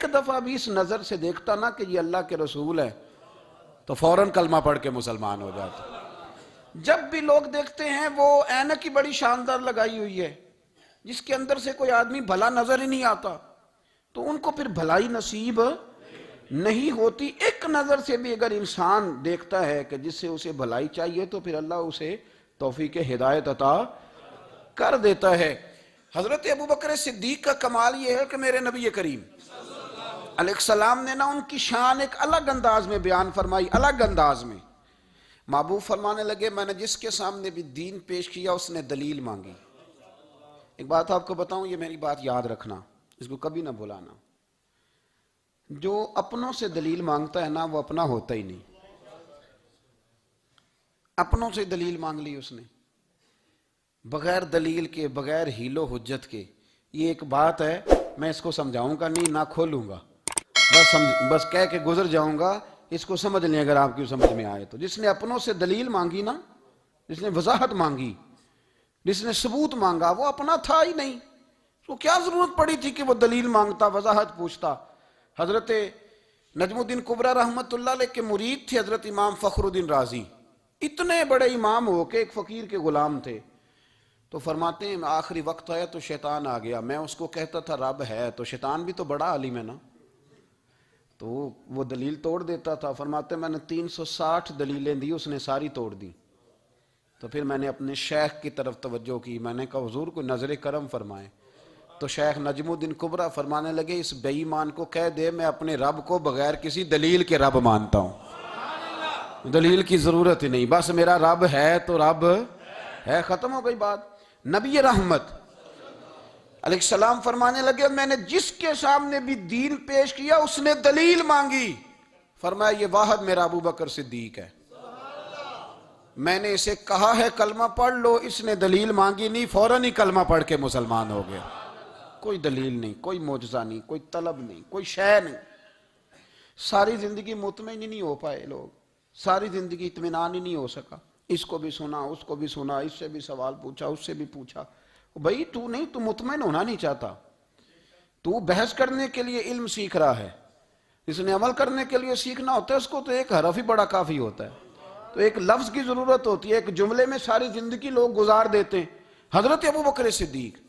دفعہ بھی اس نظر سے دیکھتا نا کہ یہ اللہ کے رسول ہے تو فوراً کلمہ پڑھ کے مسلمان ہو جاتا۔ جب بھی لوگ دیکھتے ہیں وہ اینک کی بڑی شاندار لگائی ہوئی ہے جس کے اندر سے کوئی آدمی بھلا نظر ہی نہیں آتا، تو ان کو پھر بھلائی نصیب نہیں ہوتی۔ ایک نظر سے بھی اگر انسان دیکھتا ہے کہ جس سے اسے بھلائی چاہیے تو پھر اللہ اسے توفیق ہدایت عطا کر دیتا ہے۔ حضرت ابوبکر صدیق کا کمال یہ ہے کہ میرے نبی کریم علیہ السلام نے نا ان کی شان ایک الگ انداز میں بیان فرمائی، الگ انداز میں۔ محبوب فرمانے لگے میں نے جس کے سامنے بھی دین پیش کیا اس نے دلیل مانگی۔ ایک بات آپ کو بتاؤں، یہ میری بات یاد رکھنا، اس کو کبھی نہ بھلانا، جو اپنوں سے دلیل مانگتا ہے نا وہ اپنا ہوتا ہی نہیں۔ اپنوں سے دلیل مانگ لی اس نے بغیر دلیل کے، بغیر حیل و حجت کے۔ یہ ایک بات ہے، میں اس کو سمجھاؤں گا نہیں، نہ کھولوں گا، بس کہہ کے گزر جاؤں گا، اس کو سمجھ لیں اگر آپ کی سمجھ میں آئے تو۔ جس نے اپنوں سے دلیل مانگی نا، جس نے وضاحت مانگی، جس نے ثبوت مانگا، وہ اپنا تھا ہی نہیں، تو کیا ضرورت پڑی تھی کہ وہ دلیل مانگتا، وضاحت پوچھتا۔ حضرت نجم الدین کبریٰ رحمت اللہ علیہ کے مرید تھے حضرت امام فخر الدین رازی، اتنے بڑے امام ہو کے ایک فقیر کے غلام تھے۔ تو فرماتے ہیں آخری وقت آیا تو شیطان آ گیا، میں اس کو کہتا تھا رب ہے، تو شیطان بھی تو بڑا عالم ہے نا، تو وہ دلیل توڑ دیتا تھا۔ فرماتے میں نے 360 دلیلیں دی، اس نے ساری توڑ دی۔ تو پھر میں نے اپنے شیخ کی طرف توجہ کی، میں نے کہا حضور کو نظر کرم فرمائیں۔ تو شیخ نجم الدین کبریٰ فرمانے لگے اس بے ایمان کو کہہ دے میں اپنے رب کو بغیر کسی دلیل کے رب مانتا ہوں، دلیل کی ضرورت ہی نہیں، بس میرا رب ہے تو رب ہے، ختم ہو گئی بات۔ نبی رحمت علیہ السلام فرمانے لگے میں نے جس کے سامنے بھی دین پیش کیا اس نے دلیل مانگی، فرمایا یہ واحد میرا ابوبکر صدیق ہے، میں نے اسے کہا ہے کلمہ پڑھ لو، اس نے دلیل مانگی نہیں، فوراً ہی کلمہ پڑھ کے مسلمان ہو گیا۔ کوئی دلیل نہیں، کوئی معجزہ نہیں، کوئی طلب نہیں، کوئی شے نہیں۔ ساری زندگی مطمئن ہی نہیں ہو پائے لوگ، ساری زندگی اطمینان ہی نہیں ہو سکا، اس کو بھی سنا، اس کو بھی سنا، اس سے بھی سوال پوچھا، اس سے بھی پوچھا۔ بھئی تو نہیں، تو مطمئن ہونا نہیں چاہتا، تو بحث کرنے کے لیے علم سیکھ رہا ہے، اس نے عمل کرنے کے لیے سیکھنا ہوتا ہے، اس کو تو ایک حرف ہی بڑا کافی ہوتا ہے، تو ایک لفظ کی ضرورت ہوتی ہے، ایک جملے میں ساری زندگی لوگ گزار دیتے ہیں۔ حضرت ابوبکر صدیق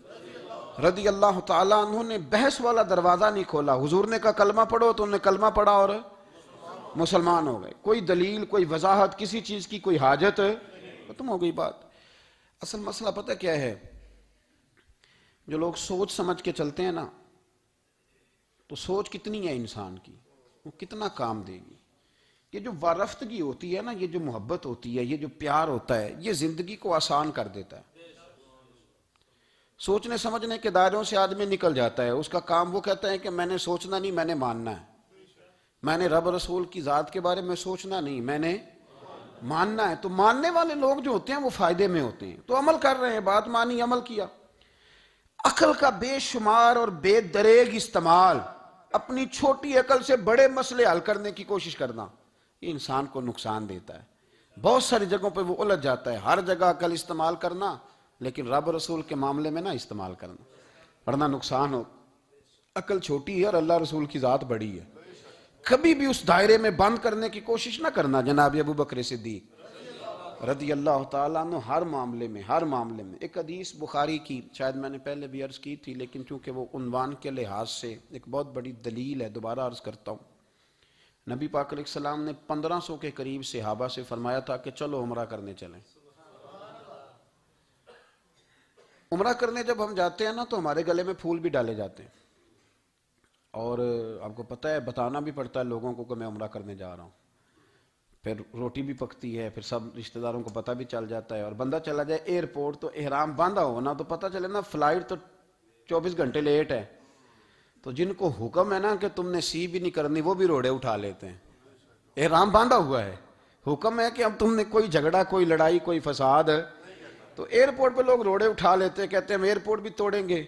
رضی اللہ تعالیٰ عنہ نے بحث والا دروازہ نہیں کھولا، حضور نے کہا کلمہ پڑھو تو انہوں نے کلمہ پڑھا اور مسلمان ہو گئے۔ کوئی دلیل، کوئی وضاحت، کسی چیز کی کوئی حاجت، ختم ہو گئی بات۔ اصل مسئلہ پتہ کیا ہے، جو لوگ سوچ سمجھ کے چلتے ہیں نا، تو سوچ کتنی ہے انسان کی، وہ کتنا کام دے گی۔ یہ جو وارفتگی ہوتی ہے نا، یہ جو محبت ہوتی ہے، یہ جو پیار ہوتا ہے، یہ زندگی کو آسان کر دیتا ہے۔ سوچنے سمجھنے کے دائروں سے آدمی نکل جاتا ہے، اس کا کام وہ کہتا ہے کہ میں نے سوچنا نہیں، میں نے ماننا ہے، میں نے رب رسول کی ذات کے بارے میں سوچنا نہیں، میں نے ماننا ہے۔ تو ماننے والے لوگ جو ہوتے ہیں وہ فائدے میں ہوتے ہیں، تو عمل کر رہے ہیں، بات مانی، عمل کیا۔ عقل کا بے شمار اور بے دریغ استعمال، اپنی چھوٹی عقل سے بڑے مسئلے حل کرنے کی کوشش کرنا، یہ انسان کو نقصان دیتا ہے۔ بہت ساری جگہوں پہ وہ الجھ جاتا ہے، ہر جگہ عقل استعمال کرنا لیکن رب رسول کے معاملے میں نہ استعمال کرنا، ورنہ نقصان ہو۔ عقل چھوٹی ہے اور اللہ رسول کی ذات بڑی ہے، کبھی بھی اس دائرے میں بند کرنے کی کوشش نہ کرنا۔ جناب ابوبکر صدیق رضی اللہ تعالیٰ عنہ ہر معاملے میں ایک حدیث بخاری کی، شاید میں نے پہلے بھی عرض کی تھی لیکن چونکہ وہ عنوان کے لحاظ سے ایک بہت بڑی دلیل ہے، دوبارہ عرض کرتا ہوں۔ نبی پاک علیہ السلام نے 1500 کے قریب صحابہ سے فرمایا تھا کہ چلو عمرہ کرنے چلیں۔ عمرہ کرنے جب ہم جاتے ہیں نا تو ہمارے گلے میں پھول بھی ڈالے جاتے ہیں، اور آپ کو پتہ ہے بتانا بھی پڑتا ہے لوگوں کو کہ میں عمرہ کرنے جا رہا ہوں، پھر روٹی بھی پکتی ہے، پھر سب رشتہ داروں کو پتہ بھی چل جاتا ہے، اور بندہ چلا جائے ایئرپورٹ تو احرام باندھا ہو نا تو پتہ چلے نا فلائٹ تو 24 گھنٹے لیٹ ہے، تو جن کو حکم ہے نا کہ تم نے سی بھی نہیں کرنی وہ بھی روڑے اٹھا لیتے ہیں، احرام باندھا ہوا ہے، حکم ہے کہ اب تم نے کوئی جھگڑا، کوئی لڑائی، کوئی فساد، تو ایئرپورٹ پہ لوگ روڑے اٹھا لیتے ہیں، کہتے ہیں ہم ایئرپورٹ بھی توڑیں گے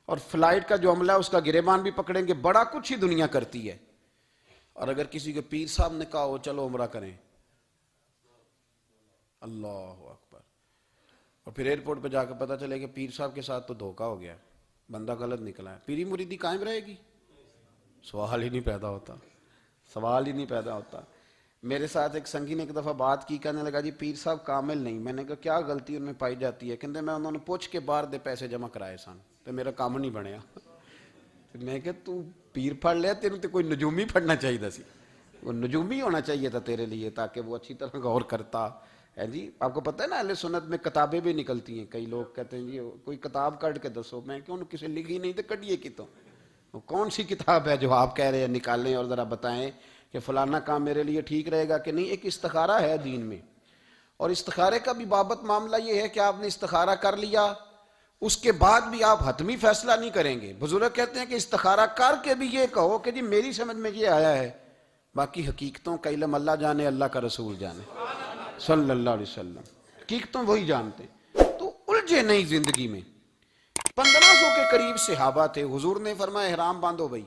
اور فلائٹ کا جو عملہ ہے اس کا گریبان بھی پکڑیں گے، بڑا کچھ ہی دنیا کرتی ہے۔ اور اگر کسی کے پیر صاحب نے کہا ہو چلو عمرہ کریں، اللہ اکبر، اور پھر ایئرپورٹ پہ جا کے پتہ چلے کہ پیر صاحب کے ساتھ تو دھوکہ ہو گیا، بندہ غلط نکلا ہے، پیری مریدی قائم رہے گی؟ سوال ہی نہیں پیدا ہوتا، سوال ہی نہیں پیدا ہوتا۔ میرے ساتھ ایک سنگی نے ایک دفعہ بات کی، کہنے لگا جی پیر صاحب کامل نہیں۔ میں نے کہا کیا غلطی ان میں پائی جاتی ہے؟ کہتے میں انہوں نے پوچھ کے باہر دے پیسے جمع کرائے سن تو میرا کام نہیں بنیا۔ میں کہ تو پیر پڑھ لیا، تیرے تو کوئی نجومی پڑھنا چاہیے سی، وہ نجومی ہونا چاہیے تھا تیرے لیے، تاکہ وہ اچھی طرح غور کرتا ہے۔ جی آپ کو پتہ ہے نا اہل سنت میں کتابیں بھی نکلتی ہیں، کئی لوگ کہتے ہیں جی کوئی کتاب کٹ کے دسو، میں کہ انہوں کسی لکھی نہیں تو کٹیے کی تو وہ کون سی کتاب ہے جو آپ کہہ رہے ہیں نکالیں اور ذرا بتائیں کہ فلانا کام میرے لیے ٹھیک رہے گا کہ نہیں۔ ایک استخارہ ہے دین میں، اور استخارے کا بھی بابت معاملہ یہ ہے کہ آپ نے استخارہ کر لیا، اس کے بعد بھی آپ حتمی فیصلہ نہیں کریں گے۔ بزرگ کہتے ہیں کہ استخارہ کر کے بھی یہ کہو کہ جی میری سمجھ میں یہ آیا ہے، باقی حقیقتوں کا علم اللہ جانے، اللہ کا رسول جانے صلی اللہ علیہ وسلم، حقیقتوں وہی جانتے ہیں۔ تو الجھے نہیں زندگی میں۔ 1500 کے قریب صحابہ تھے، حضور نے فرمایا احرام باندھو بھائی،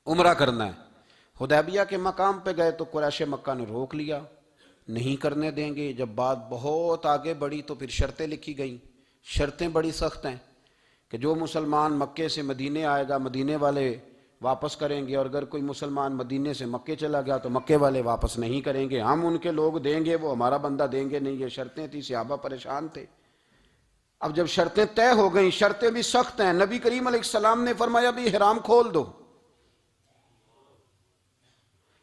عمرہ کرنا ہے۔ حدیبیہ کے مقام پہ گئے تو قریش مکہ نے روک لیا، نہیں کرنے دیں گے۔ جب بات بہت آگے بڑھی تو پھر شرطیں لکھی گئیں۔ شرطیں بڑی سخت ہیں کہ جو مسلمان مکے سے مدینے آئے گا مدینے والے واپس کریں گے، اور اگر کوئی مسلمان مدینے سے مکے چلا گیا تو مکے والے واپس نہیں کریں گے، ہم ان کے لوگ دیں گے، وہ ہمارا بندہ دیں گے نہیں۔ یہ شرطیں تھی، صحابہ پریشان تھے۔ اب جب شرطیں طے ہو گئیں، شرطیں بھی سخت ہیں، نبی کریم علیہ السلام نے فرمایا بھی احرام کھول دو،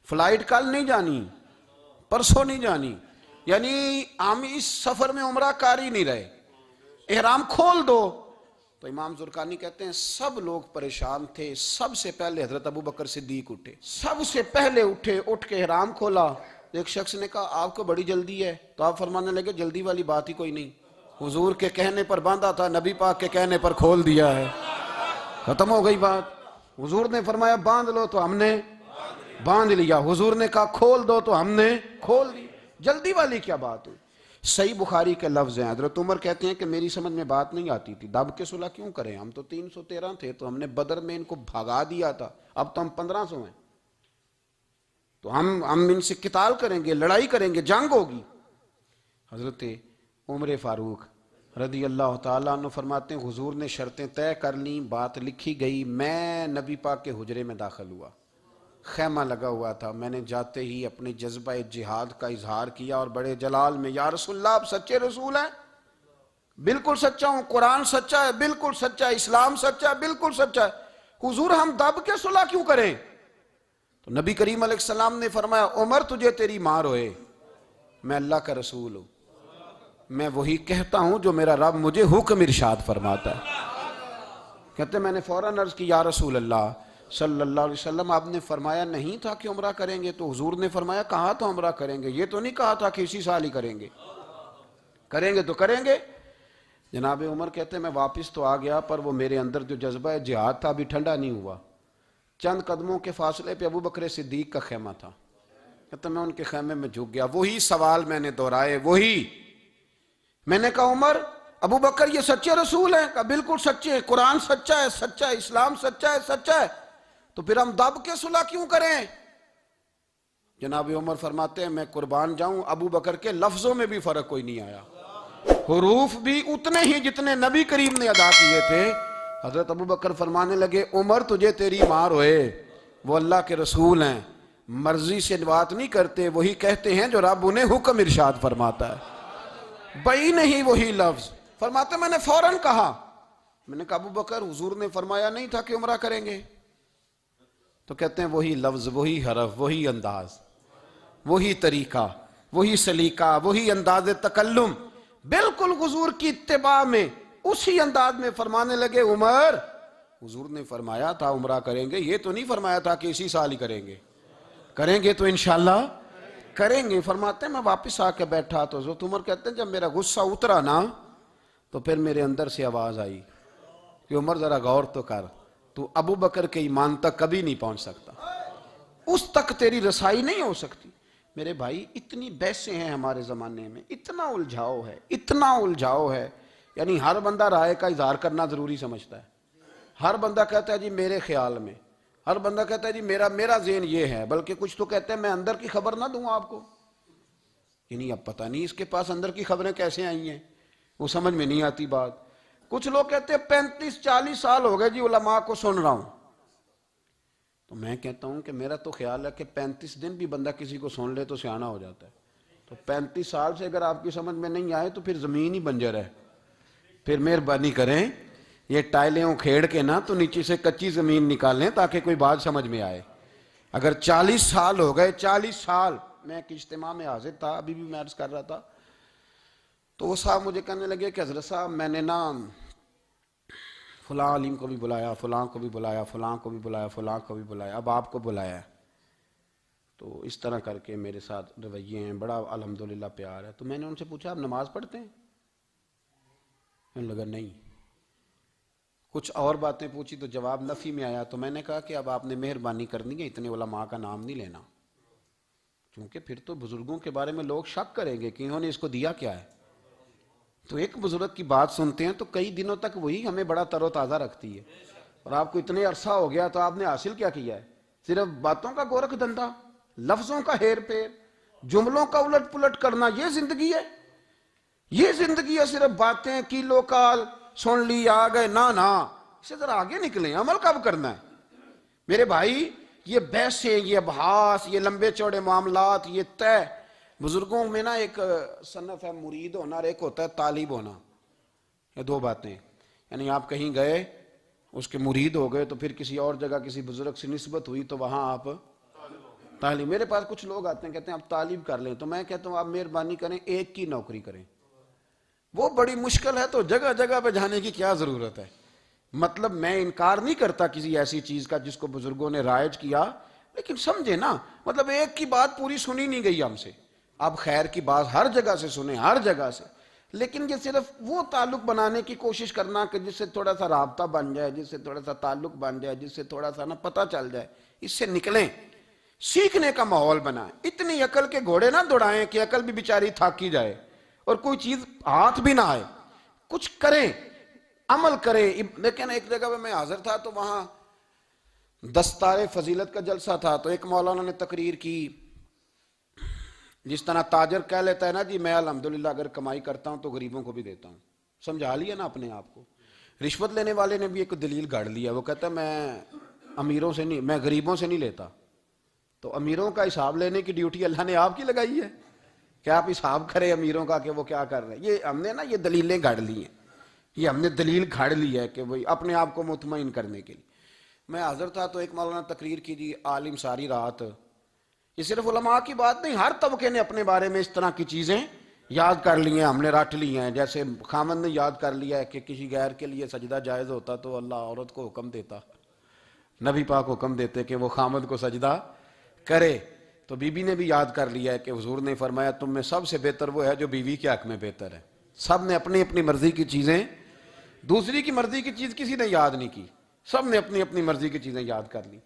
فلائٹ کل نہیں جانی، پرسوں نہیں جانی، یعنی ہم اس سفر میں عمرہ کار ہی نہیں رہے، احرام کھول دو۔ تو امام زرقانی کہتے ہیں سب لوگ پریشان تھے، سب سے پہلے حضرت ابو بکر صدیق اٹھے، سب سے پہلے اٹھے، اٹھ کے احرام کھولا۔ ایک شخص نے کہا آپ کو بڑی جلدی ہے، تو آپ فرمانے لگے جلدی والی بات ہی کوئی نہیں، حضور کے کہنے پر باندھا تھا، نبی پاک کے کہنے پر کھول دیا ہے، ختم ہو گئی بات۔ حضور نے فرمایا باندھ لو تو ہم نے باندھ لیا، حضور نے کہا کھول دو تو ہم نے کھول دی، جلدی والی کیا بات ہوئی۔ صحیح بخاری کے لفظ ہیں، حضرت عمر کہتے ہیں کہ میری سمجھ میں بات نہیں آتی تھی، دب کے صلح کیوں کریں، ہم تو 313 تھے، تو ہم نے بدر میں ان کو بھگا دیا تھا، اب تو ہم 1500 ہیں، تو ہم ان سے قتال کریں گے، لڑائی کریں گے، جنگ ہوگی۔ حضرت عمر فاروق رضی اللہ تعالیٰ عنہ فرماتے ہیں حضور نے شرطیں طے کر لیں، بات لکھی گئی، میں نبی پاک کے حجرے میں داخل ہوا، خیمہ لگا ہوا تھا، میں نے جاتے ہی اپنے جذبہ جہاد کا اظہار کیا اور بڑے جلال میں یا رسول اللہ آپ سچے رسول ہیں؟ بالکل سچا ہوں، قرآن سچا ہے، بالکل سچا ہے، اسلام سچا ہے، بالکل سچا ہے، حضور ہم دب کے صلح کیوں کریں؟ تو نبی کریم علیہ السلام نے فرمایا عمر تجھے تیری ماں روئے، میں اللہ کا رسول ہوں، میں وہی کہتا ہوں جو میرا رب مجھے حکم ارشاد فرماتا ہے۔ کہتے میں نے فوراً عرض کی یا رسول اللہ صلی اللہ علیہ وسلم آپ نے فرمایا نہیں تھا کہ عمرہ کریں گے؟ تو حضور نے فرمایا کہا تو عمرہ کریں گے، یہ تو نہیں کہا تھا کہ اسی سال ہی کریں گے، کریں گے تو کریں گے۔ جناب عمر کہتے ہیں میں واپس تو آ گیا، پر وہ میرے اندر جو جذبہ جہاد تھا ابھی ٹھنڈا نہیں ہوا۔ چند قدموں کے فاصلے پہ ابو بکر صدیق کا خیمہ تھا، کہتے میں ان کے خیمے میں جھک گیا، وہی سوال میں نے دہرائے، وہی میں نے کہا عمر ابو بکر یہ سچے رسول ہیں؟ کہا بالکل سچے ہیں، قرآن سچا ہے، سچا ہے، اسلام سچا ہے، سچا ہے، تو پھر ہم دب کے صلح کیوں کریں؟ جناب عمر فرماتے ہیں میں قربان جاؤں ابو بکر کے لفظوں میں بھی فرق کوئی نہیں آیا، حروف بھی اتنے ہی جتنے نبی کریم نے ادا کیے تھے۔ حضرت ابو بکر فرمانے لگے عمر تجھے تیری ماں روئے، وہ اللہ کے رسول ہیں، مرضی سے بات نہیں کرتے، وہی کہتے ہیں جو رب انہیں حکم ارشاد فرماتا ہے، بئی نہیں وہی لفظ۔ فرماتے میں نے فوراً کہا، میں نے کہا ابو بکر حضور نے فرمایا نہیں تھا کہ عمرہ کریں گے؟ تو کہتے ہیں وہی لفظ، وہی حرف، وہی انداز، وہی طریقہ، وہی سلیقہ، وہی انداز تکلم، بالکل حضور کی اتباع میں اسی انداز میں فرمانے لگے عمر حضور نے فرمایا تھا عمرہ کریں گے، یہ تو نہیں فرمایا تھا کہ اسی سال ہی کریں گے، کریں گے تو انشاءاللہ کریں گے۔ فرماتے ہیں میں واپس آ کے بیٹھا تو حضرت عمر کہتے ہیں جب میرا غصہ اترا نا تو پھر میرے اندر سے آواز آئی کہ عمر ذرا غور تو کر، تو ابو بکر کے ایمان تک کبھی نہیں پہنچ سکتا، اس تک تیری رسائی نہیں ہو سکتی۔ میرے بھائی اتنی بحثیں ہیں ہمارے زمانے میں، اتنا الجھاؤ ہے، اتنا الجھاؤ ہے، یعنی ہر بندہ رائے کا اظہار کرنا ضروری سمجھتا ہے، ہر بندہ کہتا ہے جی میرے خیال میں، ہر بندہ کہتا ہے جی میرا ذہن یہ ہے، بلکہ کچھ تو کہتے ہیں میں اندر کی خبر نہ دوں آپ کو، یعنی اب پتہ نہیں اس کے پاس اندر کی خبریں کیسے آئی ہیں، وہ سمجھ میں نہیں آتی بات۔ کچھ لوگ کہتے ہیں 35-40 سال ہو گئے جی علماء کو سن رہا ہوں، تو میں کہتا ہوں کہ میرا تو خیال ہے کہ 35 دن بھی بندہ کسی کو سن لے تو سیانا ہو جاتا ہے. تو 35 سال سے اگر آپ کی سمجھ میں نہیں آئے تو پھر زمین ہی بنجر ہے. پھر مہربانی کریں یہ ٹائلیں کھیڑ کے نا تو نیچے سے کچی زمین نکالیں تاکہ کوئی بات سمجھ میں آئے. اگر 40 سال ہو گئے، 40 سال میں ایک اجتماع میں حاضر تھا، ابھی بھی میں عرض کر رہا تھا، تو وہ صاحب مجھے کہنے لگے کہ حضرت صاحب میں نے نا فلاں عالم کو بھی بلایا، فلاں کو بھی بلایا، فلاں کو بھی بلایا، فلاں کو بھی بلایا، اب آپ کو بلایا ہے. تو اس طرح کر کے میرے ساتھ رویے ہیں، بڑا الحمدللہ پیار ہے. تو میں نے ان سے پوچھا آپ نماز پڑھتے ہیں؟ انہوں نے لگا نہیں. کچھ اور باتیں پوچھی تو جواب نفی میں آیا. تو میں نے کہا کہ اب آپ نے مہربانی کرنی ہے اتنے علماء کا نام نہیں لینا، کیونکہ پھر تو بزرگوں کے بارے میں لوگ شک کریں گے کہ انہوں نے اس کو دیا کیا ہے. تو ایک بزرگ کی بات سنتے ہیں تو کئی دنوں تک وہی ہمیں بڑا تر و تازہ رکھتی ہے. اور آپ کو اتنے عرصہ ہو گیا تو آپ نے حاصل کیا کیا ہے؟ صرف باتوں کا گورکھ دھندا، لفظوں کا ہیر پھیر، جملوں کا الٹ پلٹ کرنا، یہ زندگی ہے؟ یہ زندگی ہے صرف باتیں کیلو کال سن لی آ گئے؟ نہ اس سے ذرا آگے نکلیں، عمل کب کرنا ہے میرے بھائی؟ یہ بحثیں، یہ ابحاث، یہ لمبے چوڑے معاملات، یہ طے. بزرگوں میں نا ایک صنف ہے مرید ہونا اور ایک ہوتا ہے طالب ہونا. یہ دو باتیں، یعنی آپ کہیں گئے اس کے مرید ہو گئے تو پھر کسی اور جگہ کسی بزرگ سے نسبت ہوئی تو وہاں آپ طالب. میرے پاس کچھ لوگ آتے ہیں کہتے ہیں آپ طالب کر لیں، تو میں کہتا ہوں آپ مہربانی کریں ایک کی نوکری کریں. وہ بڑی مشکل ہے تو جگہ جگہ پہ جانے کی کیا ضرورت ہے؟ مطلب میں انکار نہیں کرتا کسی ایسی چیز کا جس کو بزرگوں نے رائج کیا، لیکن سمجھے نا، مطلب ایک کی بات پوری سنی نہیں گئی ہم سے. آپ خیر کی بات ہر جگہ سے سنیں، ہر جگہ سے، لیکن یہ صرف وہ تعلق بنانے کی کوشش کرنا کہ جس سے تھوڑا سا رابطہ بن جائے، جس سے تھوڑا سا تعلق بن جائے، جس سے تھوڑا سا نا پتہ چل جائے، اس سے نکلیں، سیکھنے کا ماحول بنائیں. اتنی عقل کے گھوڑے نہ دوڑائیں کہ عقل بھی بیچاری تھاکی جائے اور کوئی چیز ہاتھ بھی نہ آئے. کچھ کریں، عمل کریں. لیکن ایک جگہ پہ میں حاضر تھا تو وہاں دستار فضیلت کا جلسہ تھا، تو ایک مولانا نے تقریر کی. جس طرح تاجر کہہ لیتا ہے نا جی میں الحمدللہ اگر کمائی کرتا ہوں تو غریبوں کو بھی دیتا ہوں، سمجھا لیا نا اپنے آپ کو. رشوت لینے والے نے بھی ایک دلیل گاڑ لیا، وہ کہتا ہے میں امیروں سے نہیں، میں غریبوں سے نہیں لیتا. تو امیروں کا حساب لینے کی ڈیوٹی اللہ نے آپ کی لگائی ہے کہ آپ حساب کریں امیروں کا کہ وہ کیا کر رہے ہیں. یہ ہم نے نا یہ دلیلیں گاڑ لی ہیں، یہ ہم نے دلیل گھاڑ لی ہے کہ وہی اپنے آپ کو مطمئن کرنے کے لیے. میں حاضر تھا تو ایک مولانا تقریر کی جی عالم ساری رات. یہ صرف علماء کی بات نہیں، ہر طبقے نے اپنے بارے میں اس طرح کی چیزیں یاد کر لی ہیں، ہم نے رٹ لی ہیں. جیسے خامند نے یاد کر لیا ہے کہ کسی غیر کے لیے سجدہ جائز ہوتا تو اللہ عورت کو حکم دیتا، نبی پاک حکم دیتے کہ وہ خامند کو سجدہ کرے. تو بی بی نے بھی یاد کر لیا ہے کہ حضور نے فرمایا تم میں سب سے بہتر وہ ہے جو بیوی کے حق میں بہتر ہے. سب نے اپنی اپنی مرضی کی چیزیں، دوسری کی مرضی کی چیز کسی نے یاد نہیں کی، سب نے اپنی اپنی مرضی کی چیزیں یاد کر لی.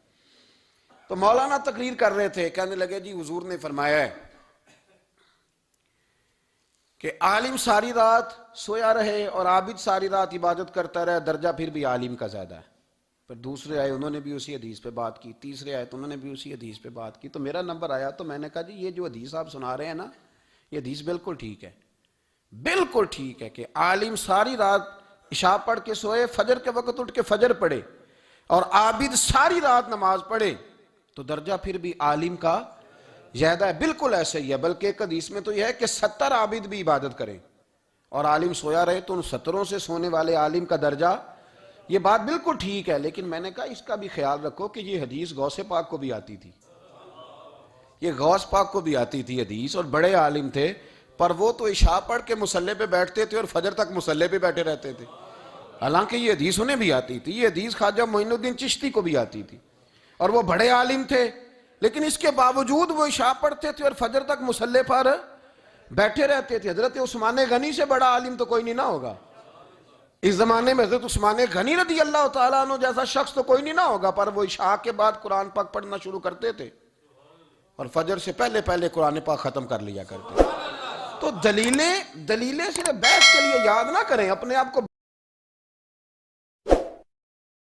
تو مولانا تقریر کر رہے تھے، کہنے لگے جی حضور نے فرمایا ہے کہ عالم ساری رات سویا رہے اور عابد ساری رات عبادت کرتا رہے، درجہ پھر بھی عالم کا زیادہ ہے. پھر دوسرے آئے انہوں نے بھی اسی حدیث پہ بات کی، تیسرے آئے تو انہوں نے بھی اسی حدیث پہ بات کی. تو میرا نمبر آیا تو میں نے کہا جی یہ جو حدیث آپ سنا رہے ہیں نا، یہ حدیث بالکل ٹھیک ہے، بالکل ٹھیک ہے کہ عالم ساری رات عشاء پڑھ کے سوئے، فجر کے وقت اٹھ کے فجر پڑھے، اور عابد ساری رات نماز پڑھے تو درجہ پھر بھی عالم کا زیادہ ہے. بالکل ایسے ہی ہے، بلکہ ایک حدیث میں تو یہ ہے کہ 70 عابد بھی عبادت کریں اور عالم سویا رہے تو ان 70 سے سونے والے عالم کا درجہ. یہ بات بالکل ٹھیک ہے، لیکن میں نے کہا اس کا بھی خیال رکھو کہ یہ حدیث غوث پاک کو بھی آتی تھی، یہ غوث پاک کو بھی آتی تھی حدیث، اور بڑے عالم تھے، پر وہ تو عشاء پڑھ کے مصلی پہ بیٹھتے تھے اور فجر تک مصلی پہ بیٹھے رہتے تھے. حالانکہ یہ حدیث انہیں بھی آتی تھی، یہ حدیث خواجہ معین الدین چشتی کو بھی آتی تھی، اور وہ بڑے عالم تھے، لیکن اس کے باوجود وہ عشاء پڑھتے تھے اور فجر تک مصلی پر بیٹھے رہتے تھے. حضرت عثمان غنی سے بڑا عالم تو کوئی نہیں نہ ہوگا اس زمانے میں. حضرت عثمان غنی رضی اللہ تعالیٰ عنہ جیسا شخص تو کوئی نہیں نہ ہوگا، پر وہ عشاء کے بعد قرآن پاک پڑھنا شروع کرتے تھے اور فجر سے پہلے پہلے قرآن پاک ختم کر لیا کرتے. تو دلیلیں صرف بحث کے لیے یاد نہ کریں، اپنے آپ کو